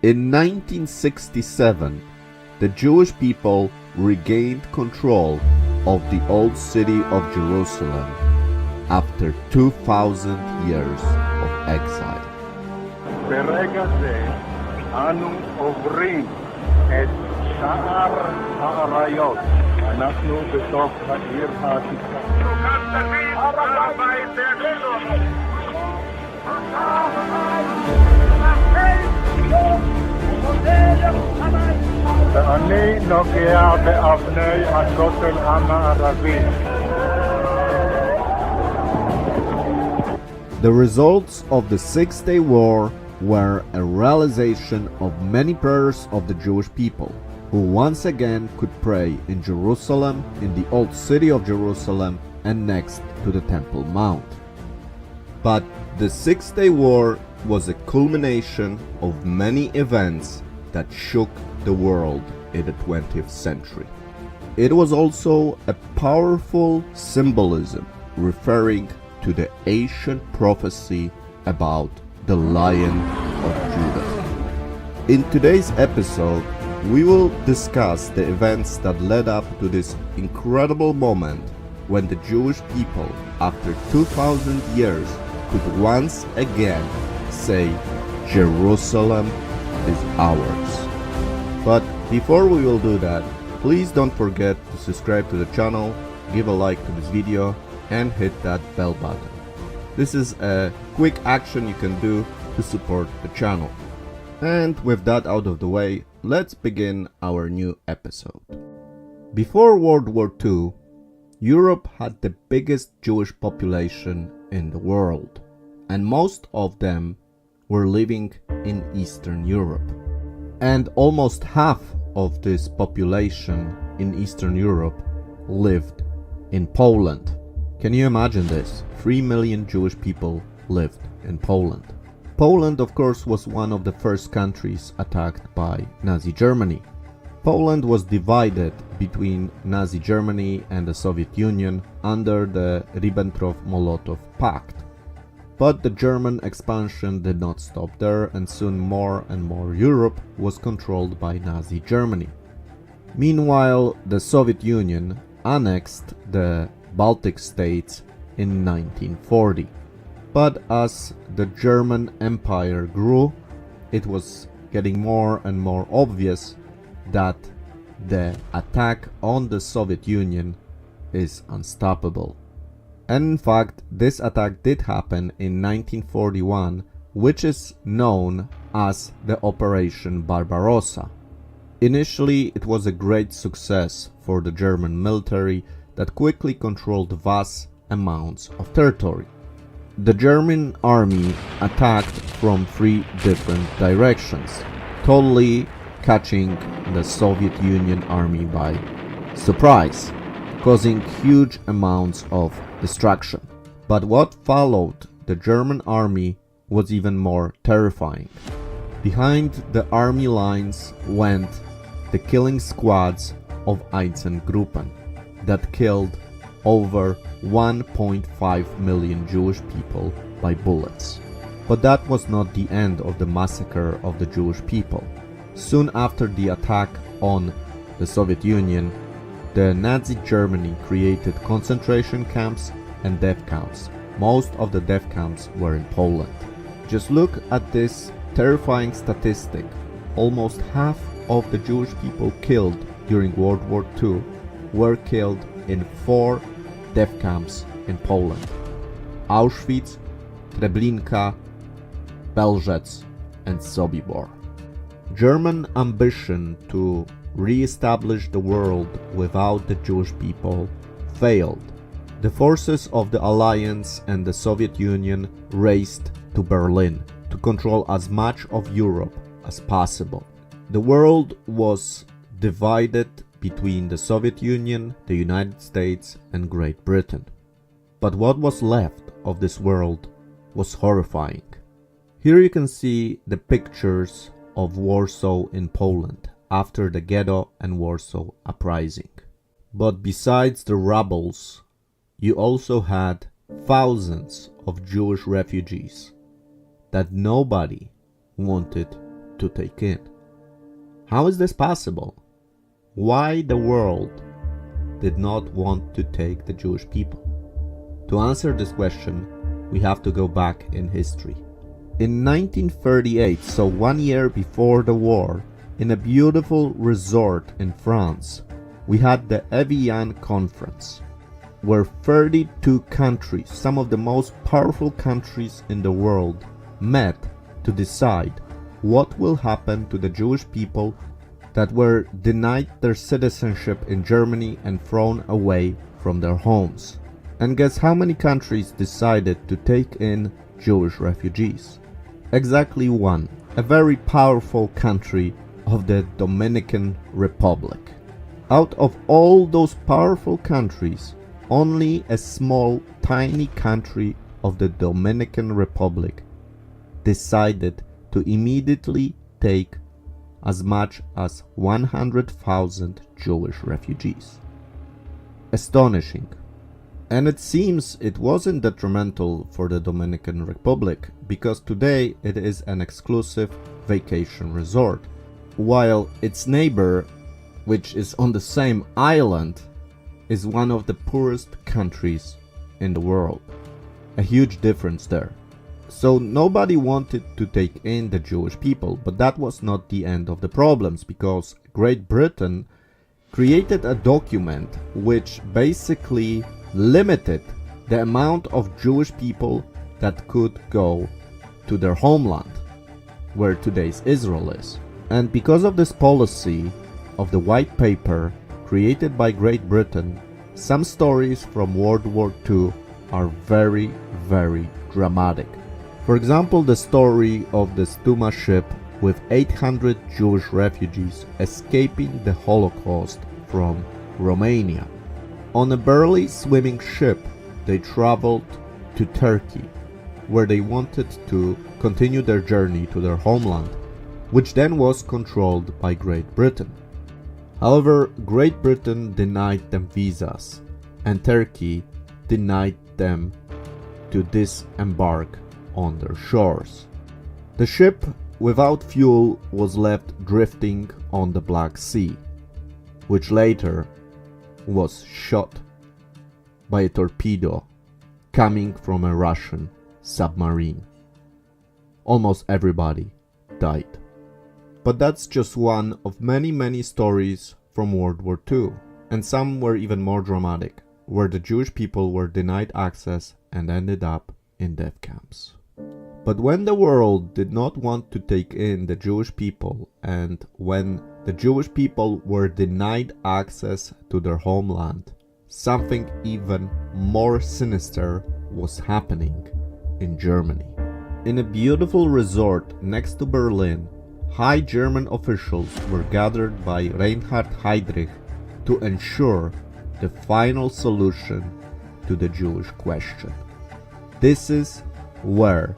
In 1967, the Jewish people regained control of the old city of Jerusalem after 2,000 years of exile. ברגע זה אנו עוברים את שער האריות. אנחנו בתוך העיר העתיקה. ואני נוגע באבני הכותל המערבי. The results of the Six-Day War were a realization of many prayers of the Jewish people, who once again could pray in Jerusalem, in the old city of Jerusalem, and next to the Temple Mount. But the Six-Day War was a culmination of many events that shook the world in the 20th century. It was also a powerful symbolism referring to the ancient prophecy about the Lion of Judah. In today's episode, we will discuss the events that led up to this incredible moment when the Jewish people, after 2,000 years, could once again say, Jerusalem is ours. But before we will do that, please don't forget to subscribe to the channel, give a like to this video, and hit that bell button. This is a quick action you can do to support the channel. And with that out of the way, let's begin our new episode. Before World War II, Europe had the biggest Jewish population in the world, and most of them were living in Eastern Europe. And almost half of this population in Eastern Europe lived in Poland. Can you imagine this? 3 million Jewish people lived in Poland. Poland, of course, was one of the first countries attacked by Nazi Germany. Poland was divided between Nazi Germany and the Soviet Union under the Ribbentrop-Molotov Pact. But the German expansion did not stop there, and soon more and more Europe was controlled by Nazi Germany. Meanwhile, the Soviet Union annexed the Baltic states in 1940. But as the German Empire grew, it was getting more and more obvious that the attack on the Soviet Union is unstoppable. And in fact, this attack did happen in 1941, which is known as the Operation Barbarossa. Initially, it was a great success for the German military that quickly controlled vast amounts of territory. The German army attacked from 3 different directions, totally catching the Soviet Union army by surprise, causing huge amounts of destruction. But what followed the German army was even more terrifying. Behind the army lines went the killing squads of Einsatzgruppen that killed over 1.5 million Jewish people by bullets. But that was not the end of the massacre of the Jewish people. Soon after the attack on the Soviet Union, the Nazi Germany created concentration camps and death camps. Most of the death camps were in Poland. Just look at this terrifying statistic. Almost half of the Jewish people killed during World War II were killed in 4 death camps in Poland: Auschwitz, Treblinka, Belzec, and Sobibor. German ambition to re-establish the world without the Jewish people failed. The forces of the Alliance and the Soviet Union raced to Berlin to control as much of Europe as possible. The world was divided between the Soviet Union, the United States, and Great Britain. But what was left of this world was horrifying. Here you can see the pictures of Warsaw in Poland after the Ghetto and Warsaw Uprising. But besides the rebels, you also had thousands of Jewish refugees that nobody wanted to take in. How is this possible? Why the world did not want to take the Jewish people? To answer this question, we have to go back in history. In 1938, so 1 year before the war, in a beautiful resort in France, we had the Evian Conference, where 32 countries, some of the most powerful countries in the world, met to decide what will happen to the Jewish people that were denied their citizenship in Germany and thrown away from their homes. And guess how many countries decided to take in Jewish refugees? Exactly one, a very powerful country of the Dominican Republic. Out of all those powerful countries, only a small, tiny country of the Dominican Republic decided to immediately take as much as 100,000 Jewish refugees. Astonishing. And it seems it wasn't detrimental for the Dominican Republic, because today it is an exclusive vacation resort, while its neighbor, which is on the same island, is one of the poorest countries in the world. A huge difference there. So nobody wanted to take in the Jewish people, but that was not the end of the problems, because Great Britain created a document which basically limited the amount of Jewish people that could go to their homeland, where today's Israel is. And because of this policy of the white paper created by Great Britain, some stories from World War II are very, very dramatic. For example, the story of the Stuma ship with 800 Jewish refugees escaping the Holocaust from Romania. On a barely swimming ship, they traveled to Turkey, where they wanted to continue their journey to their homeland, which then was controlled by Great Britain. However, Great Britain denied them visas, and Turkey denied them to disembark on their shores. The ship, without fuel, was left drifting on the Black Sea, which later was shot by a torpedo coming from a Russian submarine. Almost everybody died. But that's just one of many stories from World War II, and some were even more dramatic, where the Jewish people were denied access and ended up in death camps. But when the world did not want to take in the Jewish people, and when the Jewish people were denied access to their homeland, something even more sinister was happening in Germany. In a beautiful resort next to Berlin, high German officials were gathered by Reinhard Heydrich to ensure the final solution to the Jewish question. This is where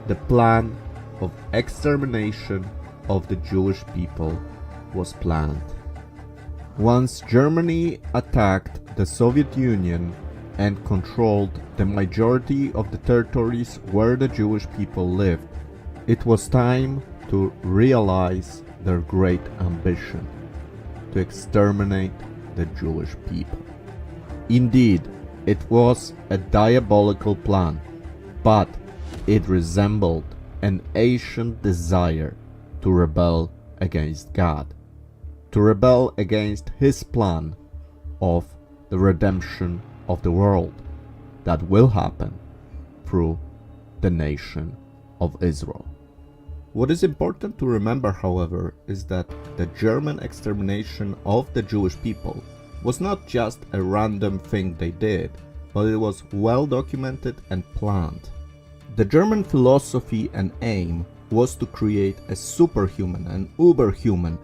the plan of extermination of the Jewish people was planned. Once Germany attacked the Soviet Union and controlled the majority of the territories where the Jewish people lived, it was time to realize their great ambition to exterminate the Jewish people. Indeed, it was a diabolical plan, but it resembled an ancient desire to rebel against God, to rebel against His plan of the redemption of the world that will happen through the nation of Israel. What is important to remember, however, is that the German extermination of the Jewish people was not just a random thing they did, but it was well documented and planned. The German philosophy and aim was to create a superhuman, an uberhuman,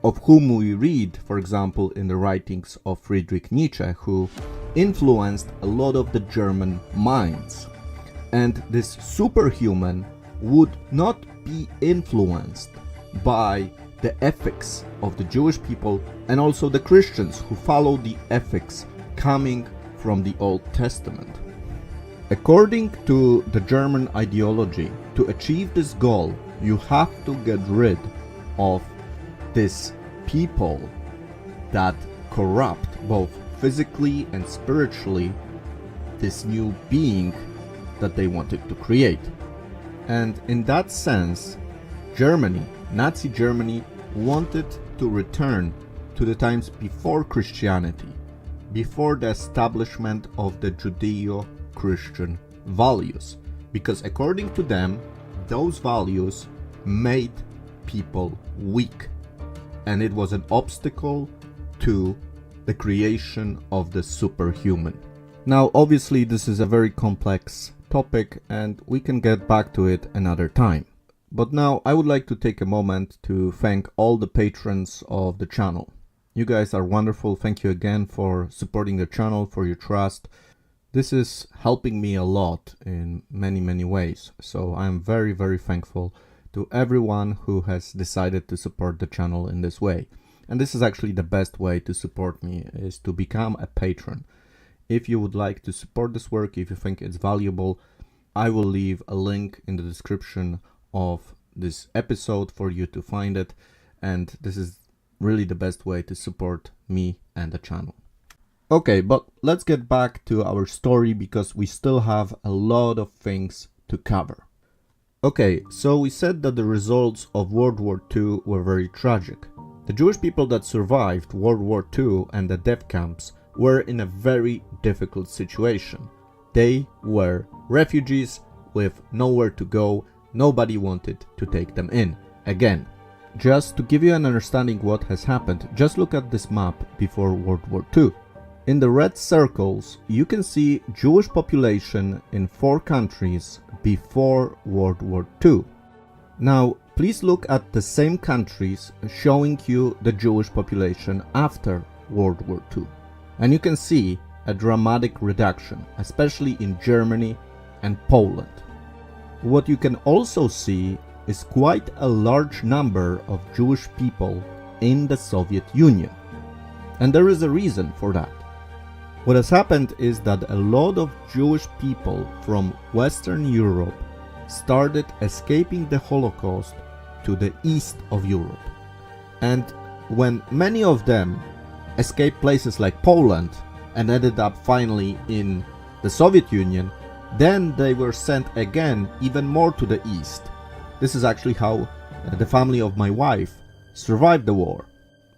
of whom we read, for example, in the writings of Friedrich Nietzsche, who influenced a lot of the German minds. And this superhuman would not be influenced by the ethics of the Jewish people and also the Christians who follow the ethics coming from the Old Testament. According to the German ideology, to achieve this goal, You have to get rid of this people that corrupt both physically and spiritually this new being that they wanted to create. And in that sense, Germany, Nazi Germany, wanted to return to the times before Christianity, before the establishment of the Judeo-Christian values, because according to them, those values made people weak, and it was an obstacle to the creation of the superhuman. Now, obviously, this is a very complex topic, and we can get back to it another time. But now, I would like to take a moment to thank all the patrons of the channel. You guys are wonderful. Thank you again for supporting the channel, for your trust. This is helping me a lot in many ways. So I'm very, very thankful to everyone who has decided to support the channel in this way. And this is actually the best way to support me, is to become a patron. If you would like to support this work, if you think it's valuable, I will leave a link in the description of this episode for you to find it. And this is really the best way to support me and the channel. Okay, but let's get back to our story, because we still have a lot of things to cover. Okay, so we said that the results of World War II were very tragic. The Jewish people that survived World War II and the death camps were in a very difficult situation. They were refugees with nowhere to go. Nobody wanted to take them in. Again, just to give you an understanding what has happened, just look at this map before World War II. In the red circles, you can see Jewish population in 4 countries before World War II. Now, please look at the same countries showing you the Jewish population after World War II. And you can see a dramatic reduction, especially in Germany and Poland. What you can also see is quite a large number of Jewish people in the Soviet Union. And there is a reason for that. What has happened is that a lot of Jewish people from Western Europe started escaping the Holocaust to the east of Europe. And when many of them escaped places like Poland and ended up finally in the Soviet Union, then they were sent again even more to the east. This is actually how the family of my wife survived the war.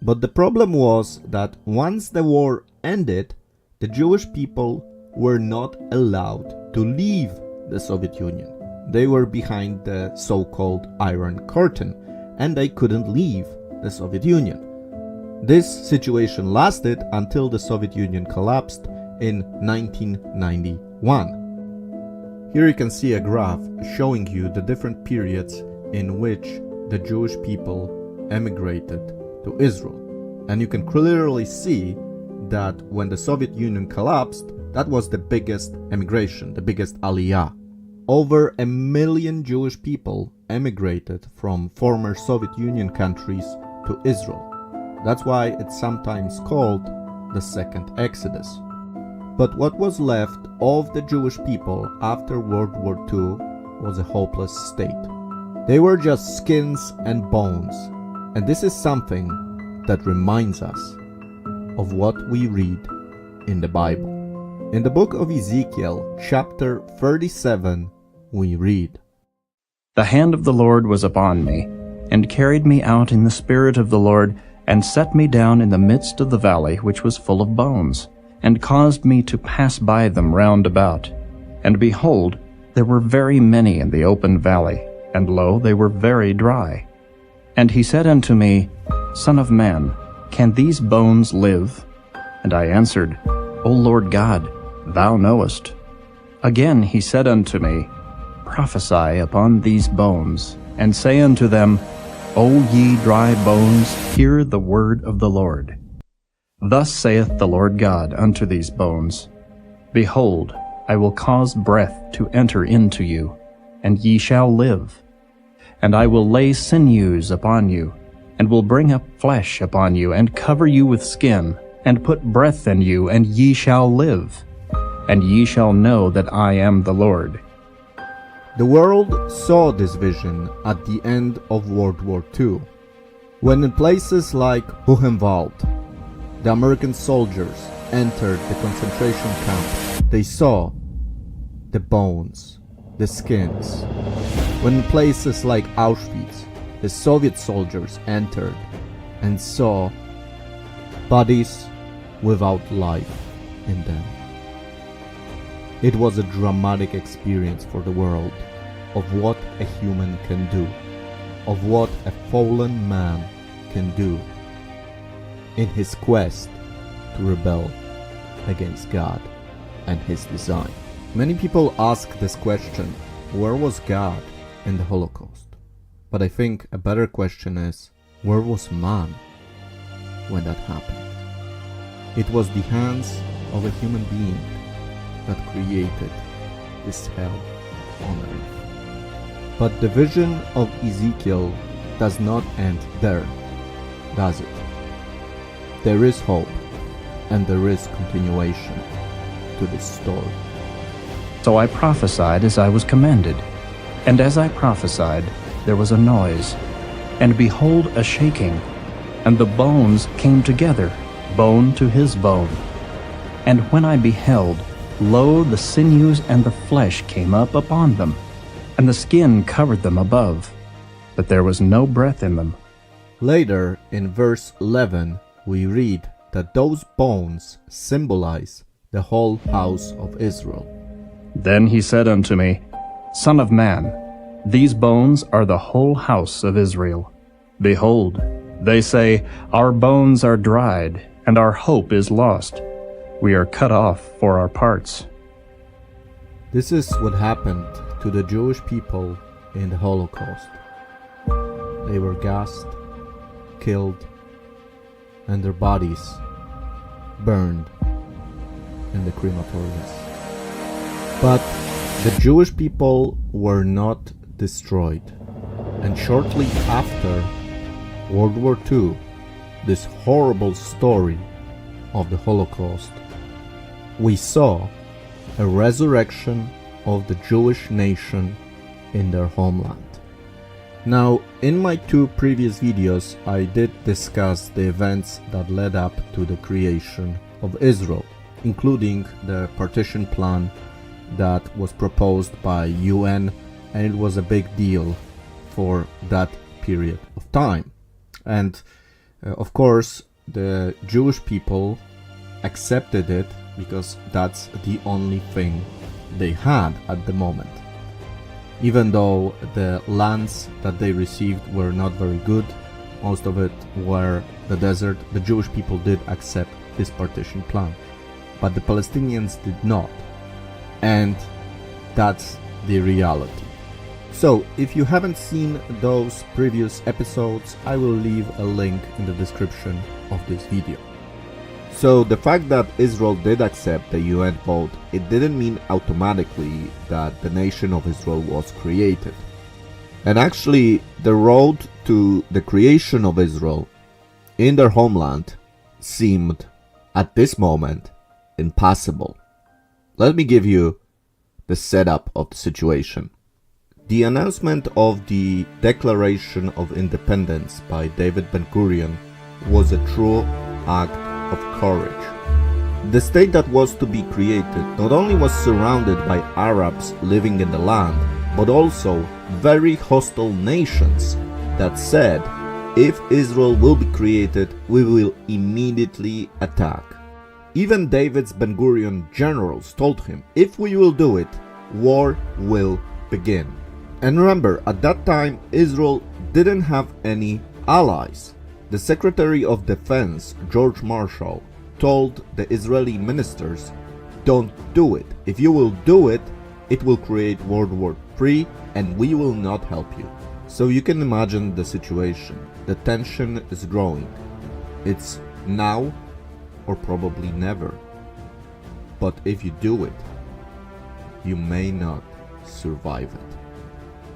But the problem was that once the war ended, the Jewish people were not allowed to leave the Soviet Union. They were behind the so-called Iron Curtain, and they couldn't leave the Soviet Union. This situation lasted until the Soviet Union collapsed in 1991. Here you can see a graph showing you the different periods in which the Jewish people emigrated to Israel. And you can clearly see that when the Soviet Union collapsed, that was the biggest emigration, the biggest aliyah. Over 1 million Jewish people emigrated from former Soviet Union countries to Israel. That's why it's sometimes called the Second Exodus. But what was left of the Jewish people after World War II was a hopeless state. They were just skins and bones, and this is something that reminds us of what we read in the Bible. In the book of Ezekiel, chapter 37, we read, The hand of the Lord was upon me, and carried me out in the spirit of the Lord, and set me down in the midst of the valley which was full of bones, and caused me to pass by them round about. And behold, there were very many in the open valley, and lo, they were very dry. And he said unto me, Son of man, can these bones live? And I answered, O Lord God, thou knowest. Again he said unto me, Prophesy upon these bones, and say unto them, O ye dry bones, hear the word of the Lord. Thus saith the Lord God unto these bones, Behold, I will cause breath to enter into you, and ye shall live. And I will lay sinews upon you, and will bring up flesh upon you, and cover you with skin, and put breath in you, and ye shall live. And ye shall know that I am the Lord. The world saw this vision at the end of World War II, when in places like Buchenwald, the American soldiers entered the concentration camp. They saw the bones, the skins. When in places like Auschwitz, the Soviet soldiers entered and saw bodies without life in them. It was a dramatic experience for the world of what a human can do, of what a fallen man can do in his quest to rebel against God and his design. Many people ask this question, where was God in the Holocaust? But I think a better question is, where was man when that happened? It was the hands of a human being that created this hell on earth. But the vision of Ezekiel does not end there, does it? There is hope, and there is continuation to this story. So I prophesied as I was commanded. And as I prophesied, there was a noise, and behold, a shaking, and the bones came together, bone to his bone. And when I beheld, lo, the sinews and the flesh came up upon them, and the skin covered them above, but there was no breath in them. Later, in verse 11, we read that those bones symbolize the whole house of Israel. Then he said unto me, Son of man, these bones are the whole house of Israel. Behold, they say, Our bones are dried, and our hope is lost. We are cut off for our parts. This is what happened to the Jewish people in the Holocaust. They were gassed, killed, and their bodies burned in the crematoriums. But the Jewish people were not destroyed. And shortly after World War II, this horrible story of the Holocaust, we saw a resurrection of the Jewish nation in their homeland. Now, in my two previous videos, I did discuss the events that led up to the creation of Israel, including the partition plan that was proposed by UN, and it was a big deal for that period of time. And of course, the Jewish people accepted it because that's the only thing they had at the moment. Even though the lands that they received were not very good, most of it were the desert, the Jewish people did accept this partition plan. But the Palestinians did not. And that's the reality. So, if you haven't seen those previous episodes, I will leave a link in the description of this video. So, the fact that Israel did accept the UN vote, it didn't mean automatically that the nation of Israel was created. And actually, the road to the creation of Israel in their homeland seemed, at this moment, impossible. Let me give you the setup of the situation. The announcement of the Declaration of Independence by David Ben-Gurion was a true act of courage. The state that was to be created not only was surrounded by Arabs living in the land, but also very hostile nations that said, if Israel will be created, we will immediately attack. Even David's Ben-Gurion generals told him, if we will do it, war will begin. And remember, at that time, Israel didn't have any allies. The Secretary of Defense, George Marshall, told the Israeli ministers, don't do it. If you will do it, it will create World War III and we will not help you. So you can imagine the situation. The tension is growing. It's now or probably never. But if you do it, you may not survive it.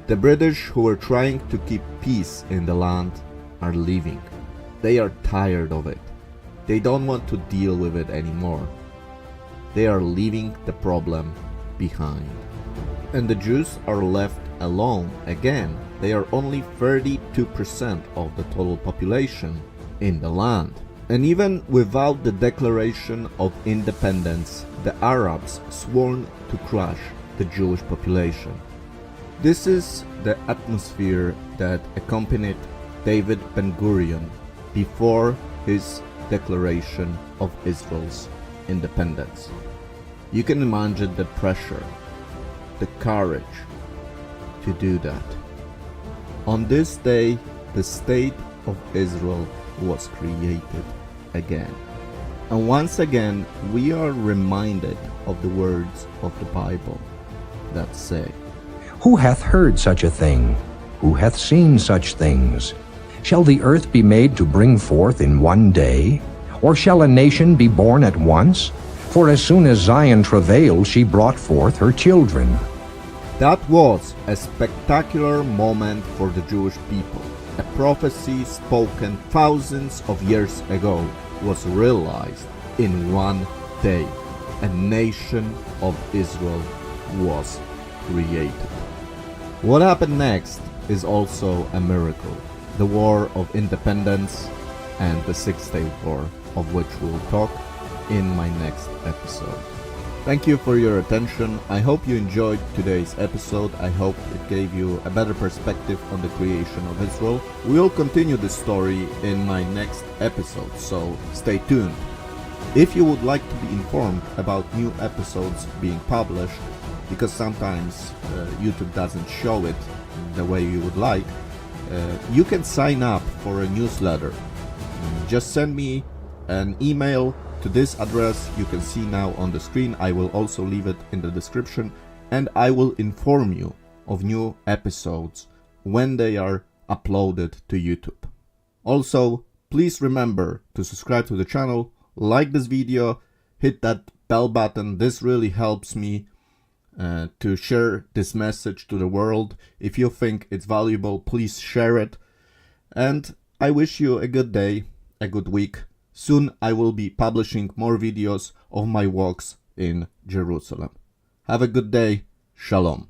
The British, who were trying to keep peace in the land, are leaving. They are tired of it. They don't want to deal with it anymore. They are leaving the problem behind. And the Jews are left alone again. They are only 32% of the total population in the land. And even without the declaration of independence, the Arabs sworn to crush the Jewish population. This is the atmosphere that accompanied David Ben-Gurion before his declaration of Israel's independence. You can imagine the pressure, the courage to do that. On this day, the state of Israel was created again. And once again, we are reminded of the words of the Bible that say, Who hath heard such a thing? Who hath seen such things? Shall the earth be made to bring forth in one day? Or shall a nation be born at once? For as soon as Zion travailed, she brought forth her children. That was a spectacular moment for the Jewish people. A prophecy spoken thousands of years ago was realized in one day. A nation of Israel was created. What happened next is also a miracle. The War of Independence and the Six-Day War, of which we'll talk in my next episode. Thank you for your attention. I hope you enjoyed today's episode. I hope it gave you a better perspective on the creation of Israel. We'll continue this story in my next episode, so stay tuned. If you would like to be informed about new episodes being published, because sometimes YouTube doesn't show it the way you would like, you can sign up for a newsletter. Just send me an email to this address you can see now on the screen. I will also leave it in the description, and I will inform you of new episodes when they are uploaded to YouTube. Also, please remember to subscribe to the channel, like this video, hit that bell button. This really helps me to share this message to the world. If you think it's valuable, please share it. And I wish you a good day, a good week. Soon I will be publishing more videos of my walks in Jerusalem. Have a good day. Shalom.